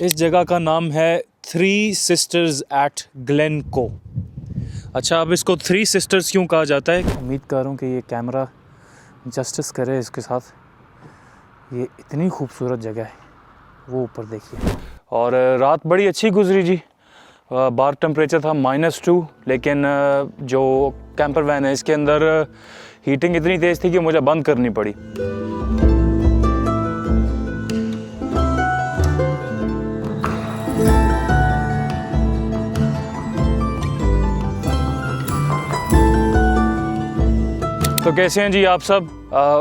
इस जगह का नाम है थ्री सिस्टर्स एट ग्लेनको। अच्छा, अब इसको थ्री सिस्टर्स क्यों कहा जाता है? उम्मीद कर रहा हूँ कि ये कैमरा जस्टिस करे इसके साथ। ये इतनी खूबसूरत जगह है, वो ऊपर देखिए। और रात बड़ी अच्छी गुजरी जी। बाहर टेम्परेचर था -2, लेकिन जो कैंपर वैन है इसके अंदर हीटिंग इतनी तेज़ थी कि मुझे बंद करनी पड़ी। तो कैसे हैं जी आप सब?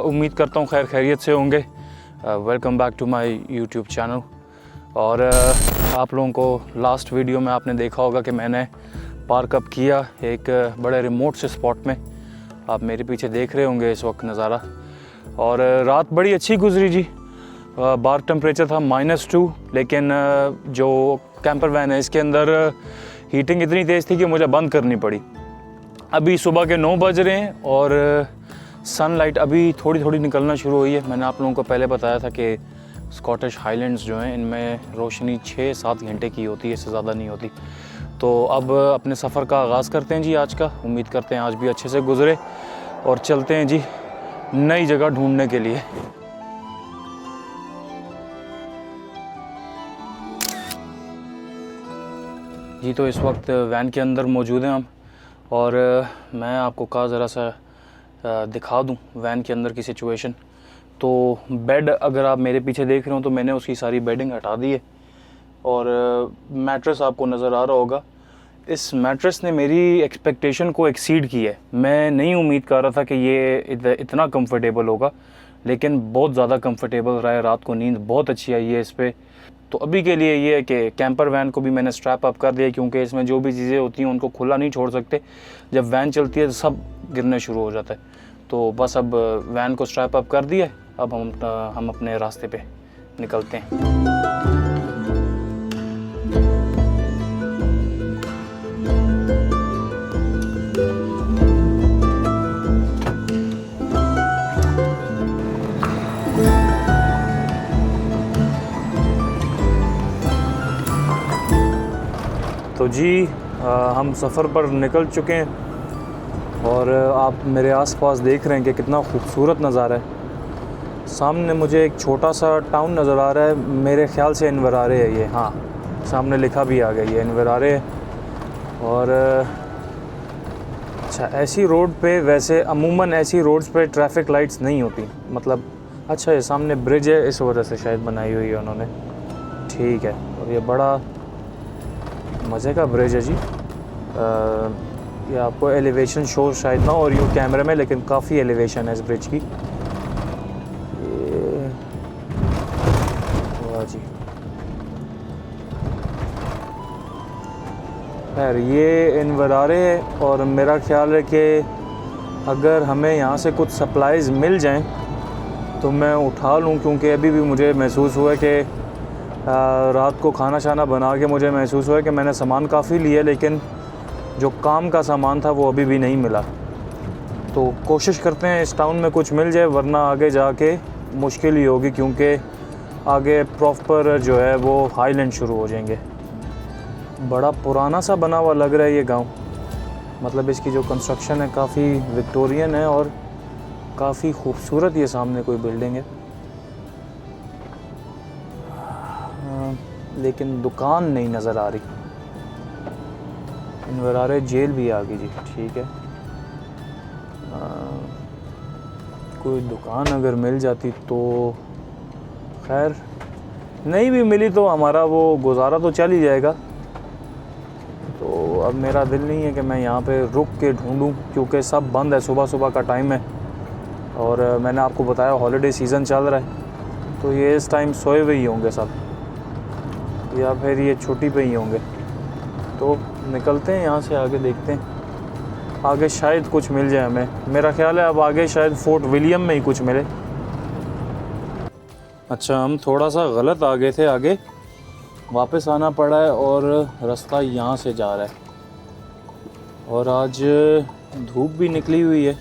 उम्मीद करता हूँ खैर खैरियत से होंगे। Welcome back to my YouTube channel. और आप लोगों को लास्ट वीडियो में आपने देखा होगा कि मैंने पार्क अप किया एक बड़े रिमोट से स्पॉट में। आप मेरे पीछे देख रहे होंगे इस वक्त नज़ारा। और रात बड़ी अच्छी गुजरी जी। बाहर टेम्परेचर था -2, लेकिन जो कैंपर वैन है इसके अंदर हीटिंग इतनी तेज़ थी कि मुझे बंद करनी पड़ी। अभी सुबह के 9 बज रहे हैं और सनलाइट अभी थोड़ी थोड़ी निकलना शुरू हुई है। मैंने आप लोगों को पहले बताया था कि स्कॉटिश हाईलैंड्स जो हैं इनमें रोशनी 6-7 घंटे की होती है, इससे ज़्यादा नहीं होती। तो अब अपने सफ़र का आगाज़ करते हैं जी आज का। उम्मीद करते हैं आज भी अच्छे से गुजरे और चलते हैं जी नई जगह ढूंढने के लिए। जी तो इस वक्त वैन के अंदर मौजूद हैं हम, और मैं आपको कहा ज़रा सा दिखा दूं वैन के अंदर की सिचुएशन। तो बेड अगर आप मेरे पीछे देख रहे हो तो मैंने उसकी सारी बेडिंग हटा दी है, और मैट्रेस आपको नज़र आ रहा होगा। इस मैट्रेस ने मेरी एक्सपेक्टेशन को एक्सीड किया है। मैं नहीं उम्मीद कर रहा था कि ये इतना कंफर्टेबल होगा, लेकिन बहुत ज़्यादा कंफर्टेबल रहा है। रात को नींद बहुत अच्छी आई है इस पर। तो अभी के लिए ये है कि कैंपर वैन को भी मैंने स्ट्रैप अप कर दिया, क्योंकि इसमें जो भी चीज़ें होती हैं उनको खुला नहीं छोड़ सकते। जब वैन चलती है तो सब गिरने शुरू हो जाता है। तो बस अब वैन को स्ट्रैप अप कर दिया। अब हम अपने रास्ते पे निकलते हैं। तो जी हम सफ़र पर निकल चुके हैं, और आप मेरे आसपास देख रहे हैं कि कितना खूबसूरत नज़ारा है। सामने मुझे एक छोटा सा टाउन नज़र आ रहा है, मेरे ख़्याल से इनवरारे है ये। हाँ, सामने लिखा भी आ गया ये इनवरारे है। और अच्छा, ऐसी रोड पे वैसे अमूमन ऐसी रोड्स पे ट्रैफिक लाइट्स नहीं होती, मतलब अच्छा ये सामने ब्रिज है, इस वजह से शायद बनाई हुई है उन्होंने। ठीक है, और ये बड़ा मज़े का ब्रिज है जी। ये आपको एलिवेशन शो शायद ना और यूँ कैमरे में, लेकिन काफ़ी एलिवेशन है इस ब्रिज की। वाह जी। खैर ये इनवरारे है, और मेरा ख्याल है कि अगर हमें यहाँ से कुछ सप्लाईज़ मिल जाएं तो मैं उठा लूँ, क्योंकि अभी भी मुझे महसूस हुआ कि रात को खाना शाना बना के मुझे महसूस हुआ कि मैंने सामान काफ़ी लिया, लेकिन जो काम का सामान था वो अभी भी नहीं मिला। तो कोशिश करते हैं इस टाउन में कुछ मिल जाए, वरना आगे जाके मुश्किल ही होगी, क्योंकि आगे प्रॉपर जो है वो हाईलैंड शुरू हो जाएंगे। बड़ा पुराना सा बना हुआ लग रहा है ये गांव, मतलब इसकी जो कंस्ट्रक्शन है काफ़ी विक्टोरियन है और काफ़ी खूबसूरत। ये सामने कोई बिल्डिंग है, लेकिन दुकान नहीं नज़र आ रही। इनवरारे जेल भी आ गई जी। ठीक है, कोई दुकान अगर मिल जाती तो खैर, नहीं भी मिली तो हमारा वो गुजारा तो चल ही जाएगा। तो अब मेरा दिल नहीं है कि मैं यहाँ पे रुक के ढूंढूं, क्योंकि सब बंद है। सुबह सुबह का टाइम है, और मैंने आपको बताया हॉलीडे सीज़न चल रहा है, तो ये इस टाइम सोए हुए ही होंगे सब, या फिर ये छुट्टी पे ही होंगे। तो निकलते हैं यहाँ से, आगे देखते हैं। आगे शायद कुछ मिल जाए हमें। मेरा ख्याल है अब आगे शायद फोर्ट विलियम में ही कुछ मिले। अच्छा, हम थोड़ा सा गलत आ गए थे, आगे वापस आना पड़ा है, और रास्ता यहाँ से जा रहा है। और आज धूप भी निकली हुई है।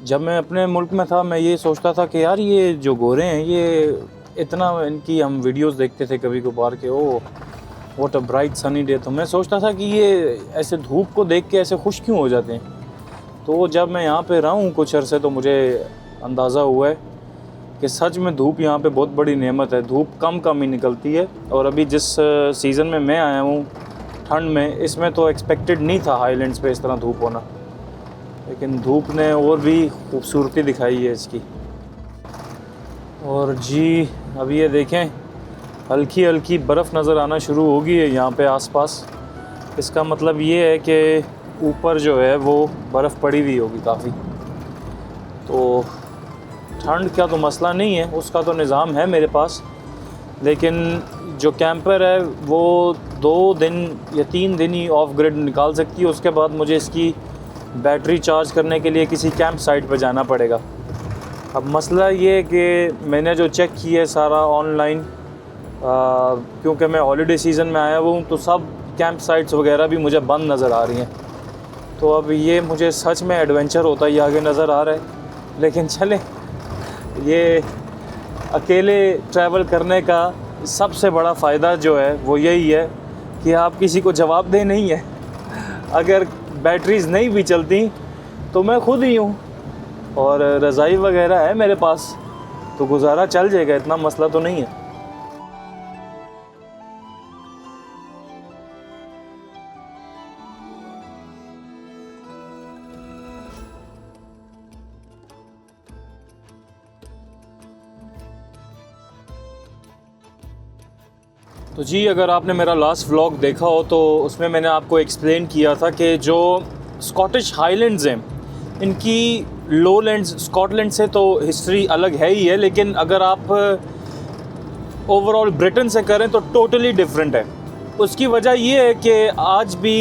जब मैं अपने मुल्क में था मैं ये सोचता था कि यार ये जो गोरे हैं ये इतना इनकी हम वीडियोस देखते थे कभी कभार के, oh what a bright sunny day, तो मैं सोचता था कि ये ऐसे धूप को देख के ऐसे खुश क्यों हो जाते हैं। तो जब मैं यहाँ पे रहा हूँ कुछ अरसे तो मुझे अंदाज़ा हुआ है कि सच में धूप यहाँ पे बहुत बड़ी नेमत है। धूप कम ही निकलती है, और अभी जिस सीज़न में मैं आया हूँ ठंड में, इसमें तो एक्सपेक्टेड नहीं था हाईलैंड्स पे इस तरह धूप होना, लेकिन धूप ने और भी खूबसूरती दिखाई है इसकी। और जी अभी ये देखें, हल्की हल्की बर्फ़ नज़र आना शुरू हो गई है यहाँ पे आसपास। इसका मतलब ये है कि ऊपर जो है वो बर्फ़ पड़ी हुई होगी काफ़ी। तो ठंड का तो मसला नहीं है, उसका तो निज़ाम है मेरे पास, लेकिन जो कैंपर है वो 2 दिन या 3 दिन ही ऑफ ग्रिड निकाल सकती है। उसके बाद मुझे इसकी बैटरी चार्ज करने के लिए किसी कैंप साइट पर जाना पड़ेगा। अब मसला ये है कि मैंने जो चेक किया है सारा ऑनलाइन, क्योंकि मैं हॉलीडे सीज़न में आया हुआ हूँ, तो सब कैंप साइट्स वगैरह भी मुझे बंद नज़र आ रही हैं। तो अब ये मुझे सच में एडवेंचर होता ही आगे नज़र आ रहा है। लेकिन चलें, ये अकेले ट्रैवल करने का सबसे बड़ा फ़ायदा जो है वो यही है कि आप किसी को जवाबदेह नहीं है। अगर बैटरीज़ नहीं भी चलती तो मैं खुद ही हूँ, और रज़ाई वगैरह है मेरे पास, तो गुजारा चल जाएगा, इतना मसला तो नहीं है। तो जी अगर आपने मेरा लास्ट व्लॉग देखा हो तो उसमें मैंने आपको एक्सप्लेन किया था कि जो स्कॉटिश हाईलैंड्स हैं, इनकी लोलैंड्स स्कॉटलैंड से तो हिस्ट्री अलग है ही है, लेकिन अगर आप ओवरऑल ब्रिटेन से करें तो टोटली डिफरेंट है। उसकी वजह ये है कि आज भी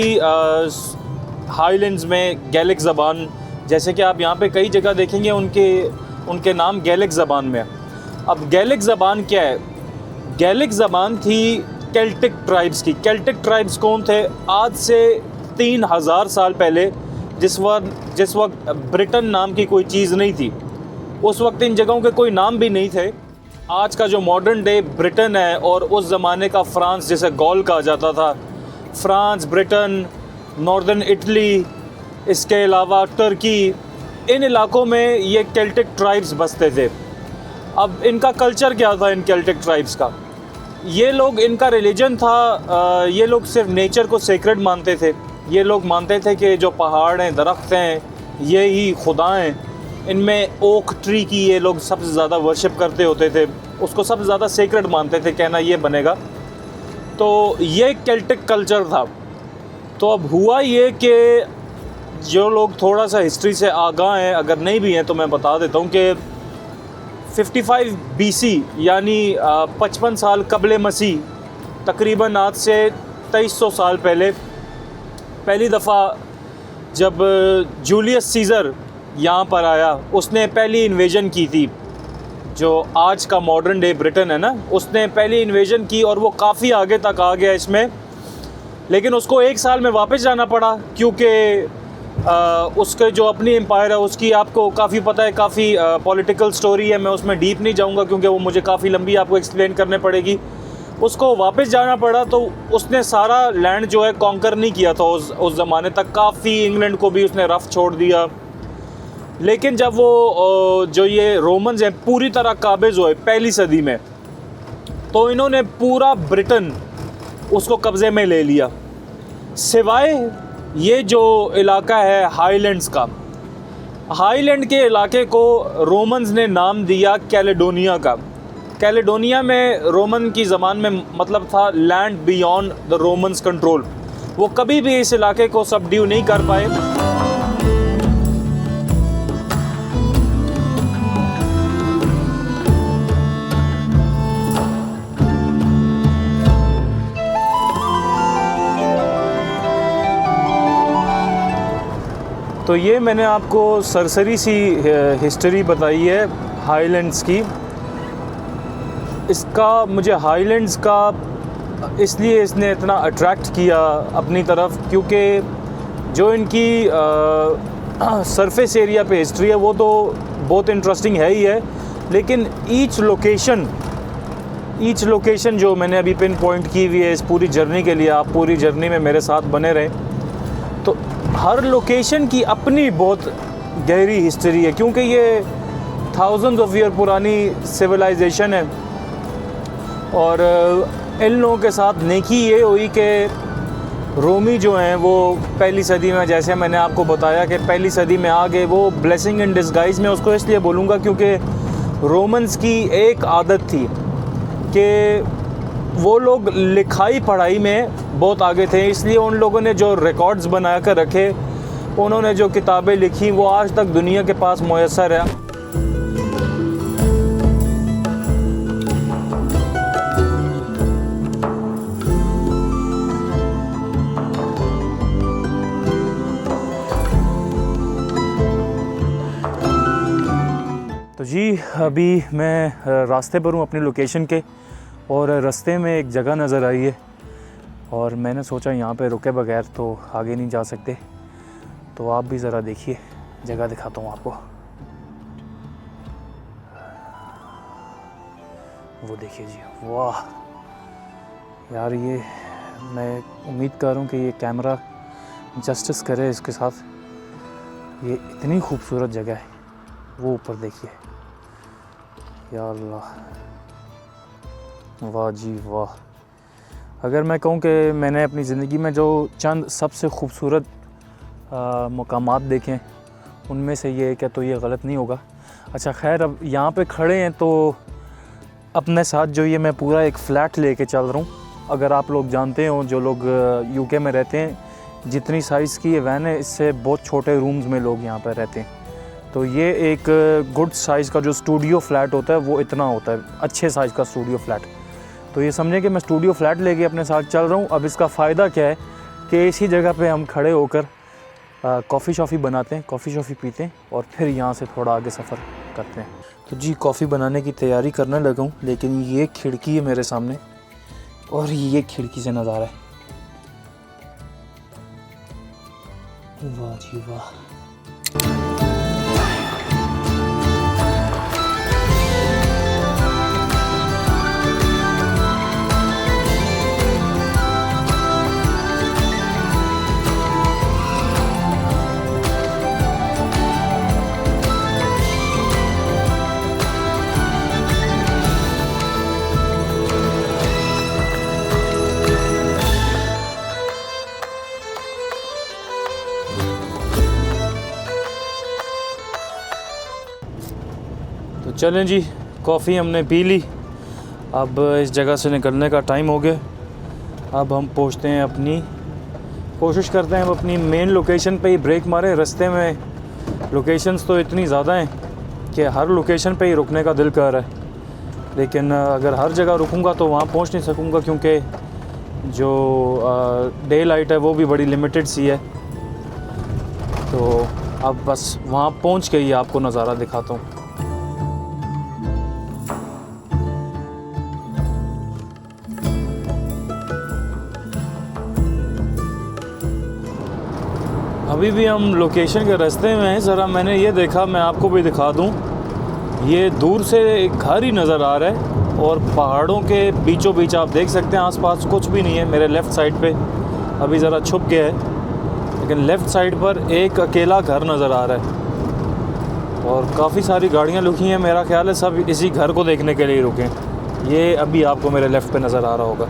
हाईलैंड्स में गैलिक ज़बान, जैसे कि आप यहाँ पे कई जगह देखेंगे उनके नाम गैलिक ज़बान में है। अब गैलिक ज़बान क्या है? गैलिक ज़बान थी केल्टिक ट्राइब्स की। केल्टिक ट्राइब्स कौन थे? आज से 3000 साल पहले, जिस वक्त ब्रिटेन नाम की कोई चीज़ नहीं थी, उस वक्त इन जगहों के कोई नाम भी नहीं थे। आज का जो मॉडर्न डे ब्रिटेन है, और उस ज़माने का फ्रांस, जिसे गॉल कहा जाता था, फ्रांस, ब्रिटेन, नॉर्दर्न इटली, इसके अलावा तुर्की, इन इलाकों में ये केल्टिक ट्राइब्स बसते थे। अब इनका कल्चर क्या था इन केल्टिक ट्राइब्स का? ये लोग, इनका रिलीजन था, ये लोग सिर्फ नेचर को सेक्रेड मानते थे। ये लोग मानते थे कि जो पहाड़ हैं, दरख्त हैं, ये ही खुदा हैं। इनमें ओक ट्री की ये लोग सबसे ज़्यादा वर्शिप करते होते थे, उसको सबसे ज़्यादा सेक्रेड मानते थे, कहना ये बनेगा। तो ये केल्टिक कल्चर था। तो अब हुआ ये कि जो लोग थोड़ा सा हिस्ट्री से आगाह हैं, अगर नहीं भी हैं तो मैं बता देता हूँ कि 55 BC यानी 55 साल कबले मसीह, तकरीबन आज से 2300 साल पहले, पहली दफ़ा जब जूलियस सीज़र यहाँ पर आया, उसने पहली इन्वेजन की थी। जो आज का मॉडर्न डे ब्रिटेन है ना, उसने पहली इन्वेजन की और वो काफ़ी आगे तक आ गया इसमें। लेकिन उसको 1 साल में वापस जाना पड़ा, क्योंकि उसके जो अपनी एम्पायर है उसकी आपको काफ़ी पता है, काफ़ी पॉलिटिकल स्टोरी है। मैं उसमें डीप नहीं जाऊंगा क्योंकि वो मुझे काफ़ी लंबी आपको एक्सप्लेन करने पड़ेगी। उसको वापस जाना पड़ा, तो उसने सारा लैंड जो है कॉन्कर नहीं किया था उस ज़माने तक। काफ़ी इंग्लैंड को भी उसने रफ छोड़ दिया। लेकिन जब वो जो ये रोमन्स हैं पूरी तरह काबिज़ हुए पहली सदी में, तो इन्होंने पूरा ब्रिटेन उसको कब्ज़े में ले लिया, सिवाय ये जो इलाका है हाईलैंड्स का। हाईलैंड के इलाके को रोमन्स ने नाम दिया कैलेडोनिया का। कैलेडोनिया में रोमन की ज़बान में मतलब था land beyond the Romans control. वो कभी भी इस इलाके को सबड्यू नहीं कर पाए। तो ये मैंने आपको सरसरी सी हिस्ट्री बताई है हाईलैंड्स की। इसका मुझे हाईलैंड्स का इसलिए इसने इतना अट्रैक्ट किया अपनी तरफ, क्योंकि जो इनकी सरफेस एरिया पे हिस्ट्री है वो तो बहुत इंटरेस्टिंग है ही है, लेकिन ईच लोकेशन ईच लोकेशन जो मैंने अभी पिन पॉइंट की हुई है इस पूरी जर्नी के लिए, आप पूरी जर्नी में मेरे साथ बने रहें, तो हर लोकेशन की अपनी बहुत गहरी हिस्ट्री है, क्योंकि ये थाउजेंड्स ऑफ ईयर पुरानी सिविलाइजेशन है। और इन लोगों के साथ नेकी ये हुई कि रोमी जो हैं वो पहली सदी में, जैसे मैंने आपको बताया कि पहली सदी में आ गए, वो ब्लेसिंग इन डिस्गाइज में उसको इसलिए बोलूँगा क्योंकि रोमन्स की एक आदत थी कि वो लोग लिखाई पढ़ाई में बहुत आगे थे, इसलिए उन लोगों ने जो रिकॉर्ड्स बना कर रखे, उन्होंने जो किताबें लिखी वो आज तक दुनिया के पास मुयस्सर है। तो जी अभी मैं रास्ते पर हूँ अपनी लोकेशन के, और रास्ते में एक जगह नज़र आई है और मैंने सोचा यहाँ पे रुके बगैर तो आगे नहीं जा सकते, तो आप भी ज़रा देखिए, जगह दिखाता हूँ आपको। वो देखिए जी, वाह यार, ये मैं उम्मीद कर रहा हूँ कि ये कैमरा जस्टिस करे इसके साथ। ये इतनी खूबसूरत जगह है, वो ऊपर देखिए, या अल्लाह, वाह जी वाह। अगर मैं कहूँ कि मैंने अपनी ज़िंदगी में जो चंद सबसे खूबसूरत मकामात देखें उनमें से ये एक है, तो ये गलत नहीं होगा। अच्छा खैर, अब यहाँ पे खड़े हैं तो अपने साथ जो ये मैं पूरा एक फ़्लैट लेके चल रहा हूँ। अगर आप लोग जानते हो, जो लोग यूके में रहते हैं, जितनी साइज़ की ये वैन है, इससे बहुत छोटे रूम्स में लोग यहाँ पर रहते हैं। तो ये एक गुड साइज़ का जो स्टूडियो फ्लैट होता है वो इतना होता है, अच्छे साइज़ का स्टूडियो फ्लैट। तो ये समझें कि मैं स्टूडियो फ्लैट लेके अपने साथ चल रहा हूँ। अब इसका फ़ायदा क्या है कि इसी जगह पे हम खड़े होकर कॉफ़ी शॉफ़ी बनाते हैं, कॉफ़ी शॉफ़ी पीते हैं और फिर यहाँ से थोड़ा आगे सफ़र करते हैं। तो जी कॉफ़ी बनाने की तैयारी करने लगा हूँ, लेकिन ये खिड़की है मेरे सामने और ये खिड़की से नज़ारा है, वाह जी वाह। तो चलें जी, कॉफ़ी हमने पी ली, अब इस जगह से निकलने का टाइम हो गया। अब हम पहुंचते हैं कोशिश करते हैं हम अपनी मेन लोकेशन पे ही ब्रेक मारें। रास्ते में लोकेशंस तो इतनी ज़्यादा हैं कि हर लोकेशन पे ही रुकने का दिल कर रहा है, लेकिन अगर हर जगह रुकूंगा तो वहाँ पहुँच नहीं सकूँगा, क्योंकि जो डे लाइट है वो भी बड़ी लिमिटेड सी है। तो अब बस वहाँ पहुँच के ही आपको नज़ारा दिखाता हूँ। अभी भी हम लोकेशन के रास्ते में हैं। ज़रा मैंने ये देखा, मैं आपको भी दिखा दूं, ये दूर से एक घर ही नज़र आ रहा है और पहाड़ों के बीचों बीच आप देख सकते हैं आसपास कुछ भी नहीं है। मेरे लेफ़्ट साइड पे अभी ज़रा छुप गया है, लेकिन लेफ़्ट साइड पर एक अकेला घर नज़र आ रहा है और काफ़ी सारी गाड़ियाँ रुकी हैं। मेरा ख्याल है सब इसी घर को देखने के लिए रुके। ये अभी आपको मेरे लेफ़्ट पे नज़र आ रहा होगा।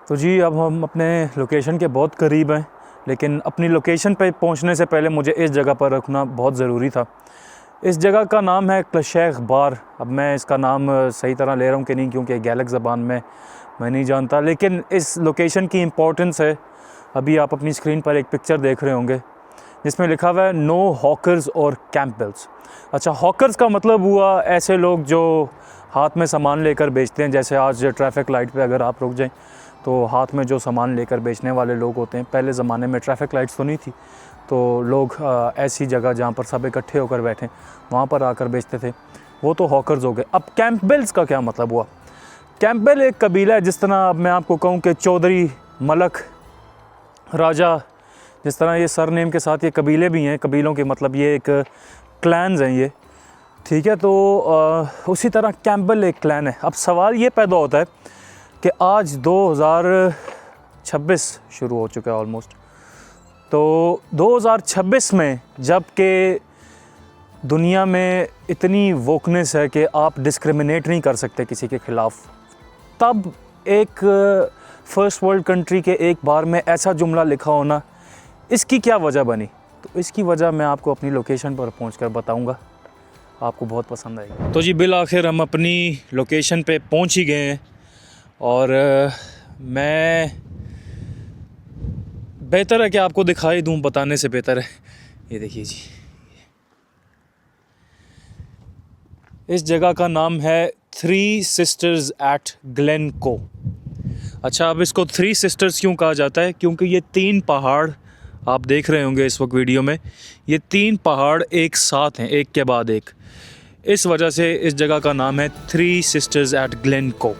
तो जी अब हम अपने लोकेशन के बहुत करीब हैं, लेकिन अपनी लोकेशन पे पहुंचने से पहले मुझे इस जगह पर रुकना बहुत ज़रूरी था। इस जगह का नाम है क्लशेख बार। अब मैं इसका नाम सही तरह ले रहा हूँ कि नहीं, क्योंकि गैलिक ज़बान में मैं नहीं जानता, लेकिन इस लोकेशन की इम्पोर्टेंस है। अभी आप अपनी स्क्रीन पर एक पिक्चर देख रहे होंगे जिसमें लिखा हुआ है नो हॉकर्स और कैंपबेल्स। अच्छा, हॉकर्स का मतलब हुआ ऐसे लोग जो हाथ में सामान लेकर बेचते हैं। जैसे आज ट्रैफिक लाइट पे अगर आप रुक जाएं तो हाथ में जो सामान लेकर बेचने वाले लोग होते हैं, पहले ज़माने में ट्रैफिक लाइट्स तो नहीं थी, तो लोग ऐसी जगह जहाँ पर सब इकट्ठे होकर बैठें वहाँ पर आकर बेचते थे। वो तो हॉकर्स हो गए। अब कैंपबेल्स का क्या मतलब हुआ? कैंपबेल एक कबीला है, जिस तरह अब मैं आपको कहूँ कि चौधरी, मलक, राजा, जिस तरह ये सरनेम के साथ ये कबीले भी हैं, कबीलों के मतलब ये एक क्लैन्स हैं ये, ठीक है। तो उसी तरह कैंपबेल एक क्लैन है। अब सवाल ये पैदा होता है कि आज 2026 शुरू हो चुका है ऑलमोस्ट, तो 2026 में जबकि दुनिया में इतनी वोकनेस है कि आप डिस्क्रिमिनेट नहीं कर सकते किसी के ख़िलाफ़, तब एक फर्स्ट वर्ल्ड कंट्री के एक बार में ऐसा जुमला लिखा होना, इसकी क्या वजह बनी? तो इसकी वजह मैं आपको अपनी लोकेशन पर पहुंचकर बताऊंगा, आपको बहुत पसंद आएगी। तो जी बिल आखिर हम अपनी लोकेशन पे पहुंच ही गए हैं, और मैं बेहतर है कि आपको दिखाई दूं, बताने से बेहतर है। ये देखिए जी, इस जगह का नाम है थ्री सिस्टर्स एट ग्लेनको। अच्छा, अब इसको थ्री सिस्टर्स क्यों कहा जाता है? क्योंकि ये 3 पहाड़ आप देख रहे होंगे इस वक्त वीडियो में, ये 3 पहाड़ एक साथ हैं, एक के बाद एक। इस वजह से इस जगह का नाम है थ्री सिस्टर्स एट ग्लेनको।